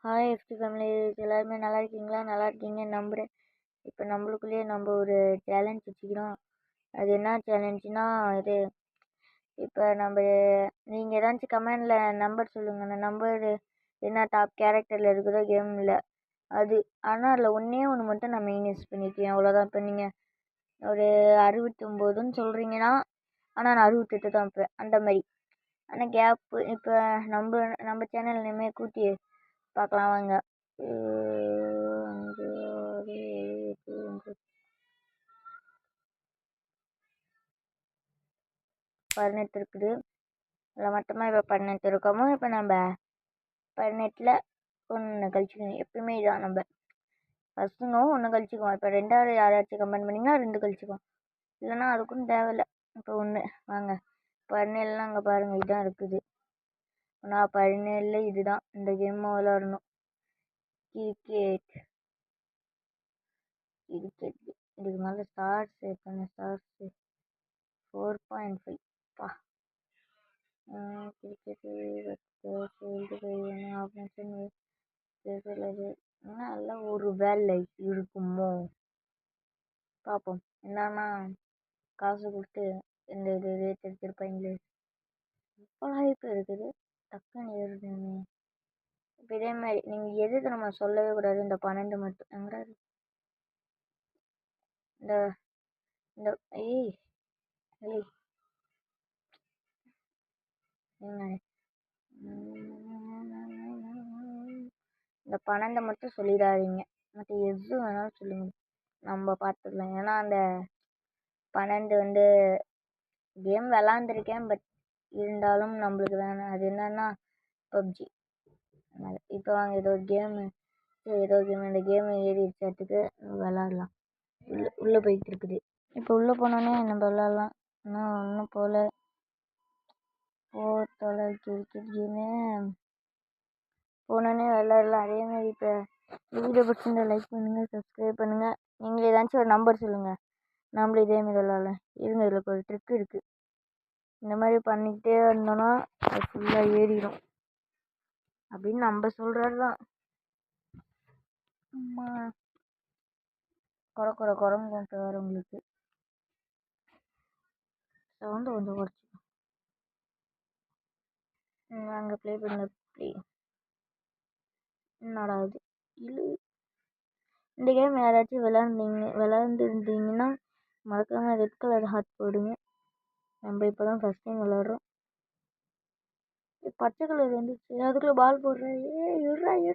Hi FD family எல்லாருமே நல்லா இருக்கீங்களா? நல்லா இருக்கீங்கன்னு நம்புகிறேன். இப்போ நம்மளுக்குள்ளேயே நம்ம ஒரு சேலஞ்ச் வச்சுக்கிறோம். அது என்ன சேலஞ்சுனா இது இப்போ நீங்கள் ஏதாச்சும் கமெண்டில் நம்பர் சொல்லுங்கள். அந்த நம்பர் என்ன டாப் கேரக்டரில் இருக்குதோ கேமில் அது. ஆனால் அதில் ஒன்றே ஒன்று மட்டும் நான் மைனஸ் பண்ணியிருக்கேன், அவ்வளோதான். இப்போ நீங்கள் ஒரு 69ன்னு சொல்கிறீங்கன்னா, ஆனால் நான் 68 தான் வைப்பேன், அந்த மாதிரி. ஆனால் கேப்பு இப்போ நம்ம சேனல் இனிமேல் கூட்டி பார்க்கலாம் வாங்க. 5 6 7 8 18 இருக்குது. அதில் மொத்தமாக இப்போ 18 இருக்கோமோ. இப்போ நம்ம 18ல் ஒன்று கழிச்சுக்கணும். எப்பயுமே இதான் நம்ம ஃபஸ்ட்டுங்க ஒன்று கழிச்சுக்குவோம். இப்போ ரெண்டாவது யாராச்சும் கமெண்ட் பண்ணிங்கன்னா 2 கழிச்சுக்குவோம், இல்லைன்னா அதுக்கும் தேவையில்லை. இப்போ 1 வாங்க. 17லாம் அங்கே பாருங்கள், இதுதான் இருக்குது. நான் 17ல் இதுதான் இந்த கேம் விளாடணும். கிரிக்கெட் இதுக்கு மேலே ஸ்டார்ஸ் எத்தனை ஸ்டார்ஸு? 4.5 பா. கிரிக்கெட்டு நல்லா ஒரு வேலை இருக்குமோ பார்ப்போம். என்னன்னா காசு கொடுத்து இந்த இது ரேட் எடுத்திருப்பாங்களே. இப்போலாம் இப்போ இருக்குது டக்குன்னு ஏறுதுங்க. இப்போ இதே மாதிரி நீங்கள் எதுக்கு நம்ம சொல்லவே கூடாது. இந்த 12 மட்டும் எங்கிறாரு இந்த இந்த ஏய் ஏய் இந்த 12 மட்டும் சொல்லிடாதீங்க. மற்ற எது வேணாலும் சொல்லுங்க, நம்ம பார்த்துக்கலாம். ஏன்னா அந்த 12 கேம் விளாண்டுருக்கேன். பட் இருந்தாலும் நம்மளுக்கு வேணாம். அது என்னன்னா பப்ஜி. இப்போ வாங்க ஏதோ ஒரு கேமு இந்த கேமு ஏறி வச்சதுக்கு விளாட்லாம். உள்ளே போயிட்டு இருக்குது. இப்போ உள்ளே போனோன்னே நம்ம விளாட்லாம். இன்னும் போகல. கிரிக்கெட் கேமு போனோன்னே விளாட்லாம். அதேமாதிரி இப்போ வீடியோ பிடிச்சிருந்தா லைக் பண்ணுங்கள், சப்ஸ்கிரைப் பண்ணுங்கள். நீங்கள் ஏதாச்சும் ஒரு நம்பர் சொல்லுங்கள், நம்மளும் இதேமாரி விளாட்லாம். இருங்க, இதில் ஒரு ட்ரிக் இருக்குது. இந்த மாதிரி பண்ணிக்கிட்டே இருந்தோன்னா அது ஃபுல்லாக ஏறிடும் அப்படின்னு நம்ம சொல்கிறது தான். குறன்னு கொண்டு வர உங்களுக்கு சவுண்டு கொஞ்சம் குறைச்சிக்கும். அங்கே ப்ளே பண்ண ப்ளே என்னடா இது இந்த கேம் யாராச்சும் விளாண்டுருந்தீங்கன்னா மறக்காமல் ரெட் கலர் ஹார்ட் போடுங்க. நம்ம இப்போ தான் ஃபஸ்ட் டைம் விளாட்றோம். பச்சை கலர் வந்துச்சு, அதுக்குள்ளே பால் போடுறேன்.